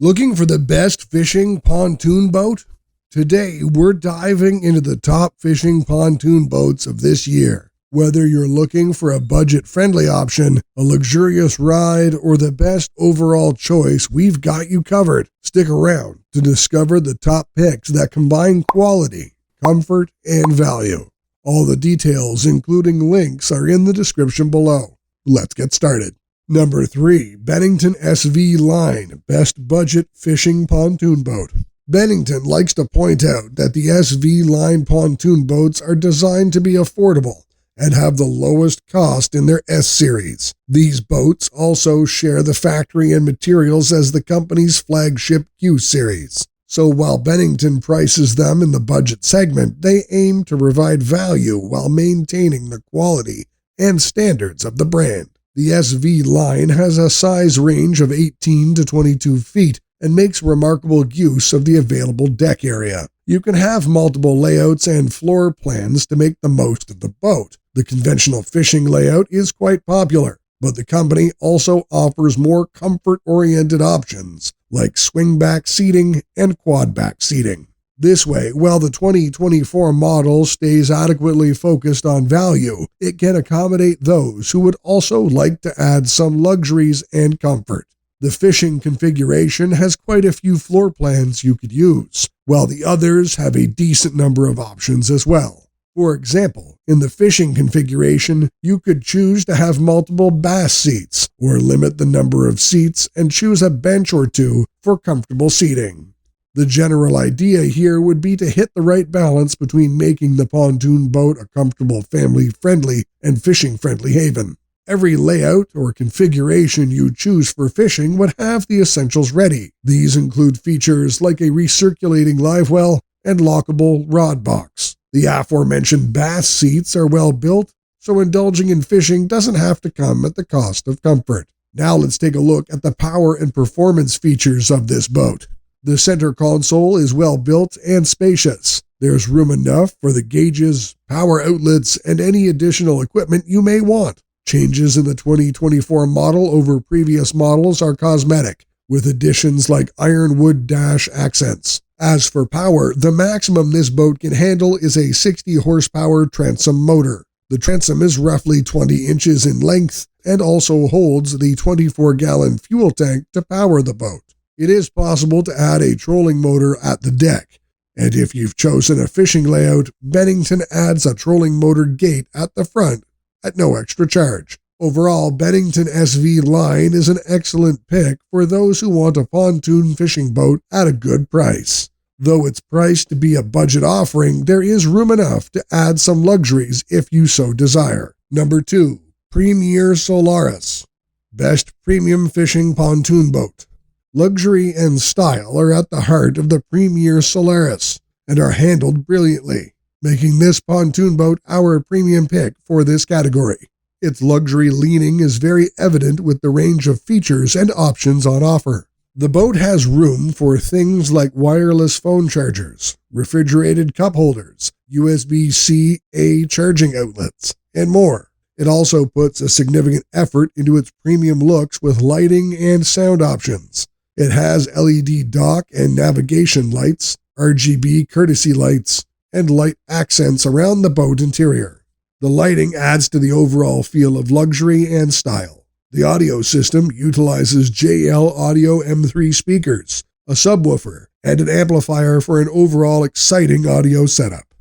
Looking for the best fishing pontoon boat? Today, we're diving into the top fishing pontoon boats of this year. Whether you're looking for a budget-friendly option, a luxurious ride, or the best overall choice, we've got you covered. Stick around to discover the top picks that combine quality, comfort, and value. All the details, including links, are in the description below. Let's get started. Number 3, Bennington SV Line, best budget fishing pontoon boat. Bennington likes to point out that the SV Line pontoon boats are designed to be affordable and have the lowest cost in their S-Series. These boats also share the factory and materials as the company's flagship Q-Series. So while Bennington prices them in the budget segment, they aim to provide value while maintaining the quality and standards of the brand. The SV line has a size range of 18 to 22 feet and makes remarkable use of the available deck area. You can have multiple layouts and floor plans to make the most of the boat. The conventional fishing layout is quite popular, but the company also offers more comfort-oriented options like swing-back seating and quad-back seating. This way, while the 2024 model stays adequately focused on value, it can accommodate those who would also like to add some luxuries and comfort. The fishing configuration has quite a few floor plans you could use, while the others have a decent number of options as well. For example, in the fishing configuration, you could choose to have multiple bass seats, or limit the number of seats and choose a bench or two for comfortable seating. The general idea here would be to hit the right balance between making the pontoon boat a comfortable family-friendly and fishing-friendly haven. Every layout or configuration you choose for fishing would have the essentials ready. These include features like a recirculating live well and lockable rod box. The aforementioned bass seats are well built, so indulging in fishing doesn't have to come at the cost of comfort. Now let's take a look at the power and performance features of this boat. The center console is well built and spacious. There's room enough for the gauges, power outlets, and any additional equipment you may want. Changes in the 2024 model over previous models are cosmetic, with additions like ironwood dash accents. As for power, the maximum this boat can handle is a 60 horsepower transom motor. The transom is roughly 20 inches in length and also holds the 24-gallon fuel tank to power the boat. It is possible to add a trolling motor at the deck, and if you've chosen a fishing layout, Bennington adds a trolling motor gate at the front at no extra charge. Overall, Bennington SV Line is an excellent pick for those who want a pontoon fishing boat at a good price. Though it's priced to be a budget offering, there is room enough to add some luxuries if you so desire. Number 2, Premier Solaris, best premium fishing pontoon boat. Luxury and style are at the heart of the Premier Solaris and are handled brilliantly, making this pontoon boat our premium pick for this category. Its luxury leaning is very evident with the range of features and options on offer. The boat has room for things like wireless phone chargers, refrigerated cup holders, USB-C/A charging outlets, and more. It also puts a significant effort into its premium looks with lighting and sound options. It has LED dock and navigation lights, RGB courtesy lights, and light accents around the boat interior. The lighting adds to the overall feel of luxury and style. The audio system utilizes JL Audio M3 speakers, a subwoofer, and an amplifier for an overall exciting audio setup.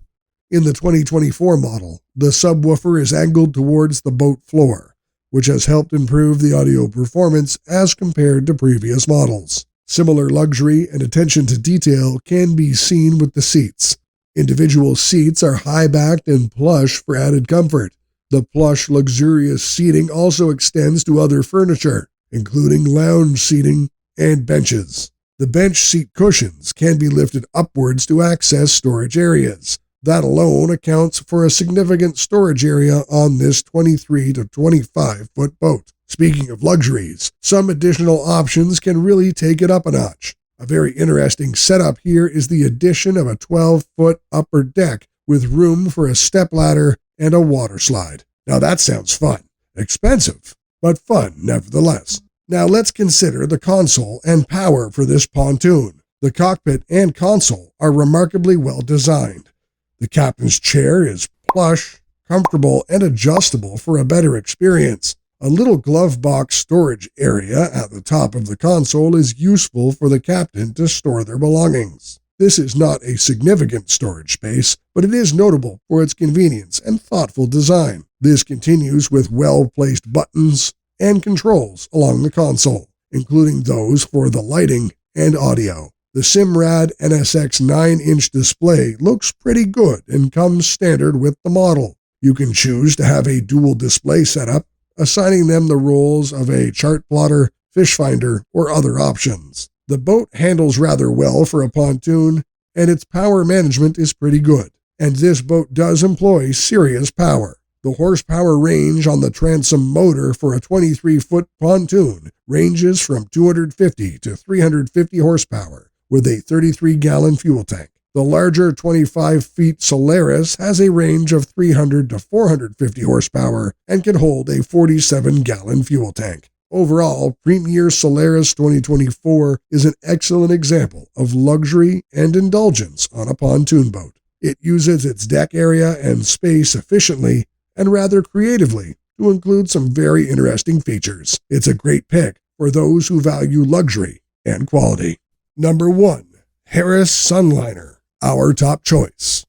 In the 2024 model, the subwoofer is angled towards the boat floor, which has helped improve the audio performance as compared to previous models. Similar luxury and attention to detail can be seen with the seats. Individual seats are high-backed and plush for added comfort. The plush, luxurious seating also extends to other furniture, including lounge seating and benches. The bench seat cushions can be lifted upwards to access storage areas. That alone accounts for a significant storage area on this 23 to 25-foot boat. Speaking of luxuries, some additional options can really take it up a notch. A very interesting setup here is the addition of a 12-foot upper deck with room for a stepladder and a water slide. Now that sounds fun. Expensive, but fun nevertheless. Now let's consider the console and power for this pontoon. The cockpit and console are remarkably well designed. The captain's chair is plush, comfortable, and adjustable for a better experience. A little glove box storage area at the top of the console is useful for the captain to store their belongings. This is not a significant storage space, but it is notable for its convenience and thoughtful design. This continues with well-placed buttons and controls along the console, including those for the lighting and audio. The Simrad NSX 9-inch display looks pretty good and comes standard with the model. You can choose to have a dual display setup, assigning them the roles of a chart plotter, fish finder, or other options. The boat handles rather well for a pontoon, and its power management is pretty good. And this boat does employ serious power. The horsepower range on the transom motor for a 23-foot pontoon ranges from 250 to 350 horsepower, with a 33-gallon fuel tank. The larger 25-feet Solaris has a range of 300 to 450 horsepower and can hold a 47-gallon fuel tank. Overall, Premier Solaris 2024 is an excellent example of luxury and indulgence on a pontoon boat. It uses its deck area and space efficiently and rather creatively to include some very interesting features. It's a great pick for those who value luxury and quality. Number 1. Harris Sunliner, our top choice.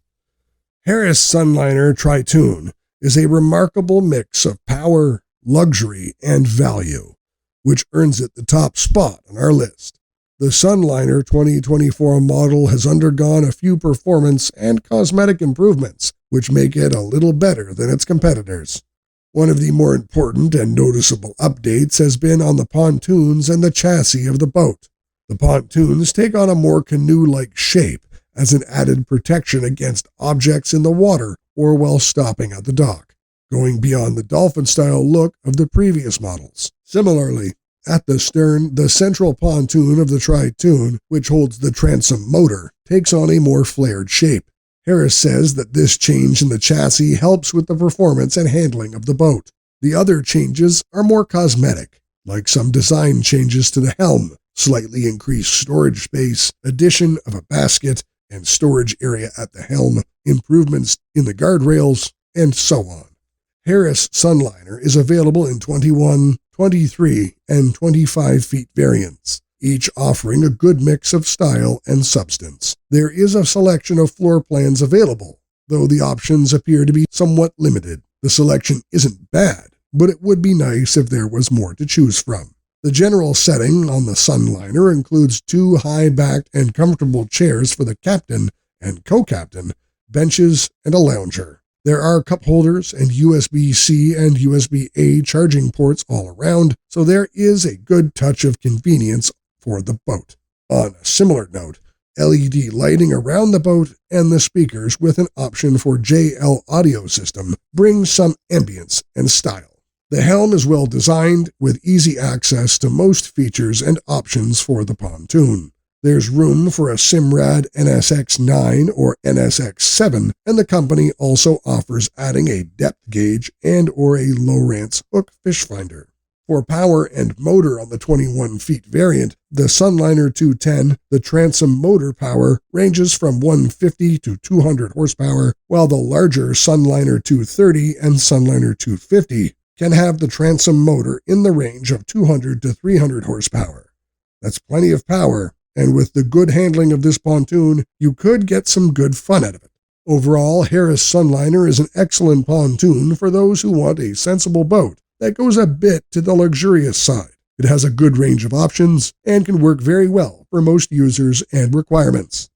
Harris Sunliner Tritoon is a remarkable mix of power, luxury, and value, which earns it the top spot on our list. The Sunliner 2024 model has undergone a few performance and cosmetic improvements, which make it a little better than its competitors. One of the more important and noticeable updates has been on the pontoons and the chassis of the boat. The pontoons take on a more canoe-like shape as an added protection against objects in the water or while stopping at the dock, going beyond the dolphin-style look of the previous models. Similarly, at the stern, the central pontoon of the Tritoon, which holds the transom motor, takes on a more flared shape. Harris says that this change in the chassis helps with the performance and handling of the boat. The other changes are more cosmetic, like some design changes to the helm, slightly increased storage space, addition of a basket and storage area at the helm, improvements in the guardrails, and so on. Harris Sunliner is available in 21, 23, and 25 feet variants, each offering a good mix of style and substance. There is a selection of floor plans available, though the options appear to be somewhat limited. The selection isn't bad, but it would be nice if there was more to choose from. The general setting on the Sunliner includes 2 high-backed and comfortable chairs for the captain and co-captain, benches, and a lounger. There are cup holders and USB-C and USB-A charging ports all around, so there is a good touch of convenience for the boat. On a similar note, LED lighting around the boat and the speakers with an option for JL audio system bring some ambience and style. The helm is well designed with easy access to most features and options for the pontoon. There's room for a Simrad NSX 9 or NSX 7, and the company also offers adding a depth gauge and or a Lowrance hook fish finder. For power and motor on the 21 feet variant, the Sunliner 210, the transom motor power ranges from 150 to 200 horsepower, while the larger Sunliner 230 and Sunliner 250 can have the transom motor in the range of 200 to 300 horsepower. That's plenty of power, and with the good handling of this pontoon, you could get some good fun out of it. Overall, Harris Sunliner is an excellent pontoon for those who want a sensible boat that goes a bit to the luxurious side. It has a good range of options and can work very well for most users and requirements.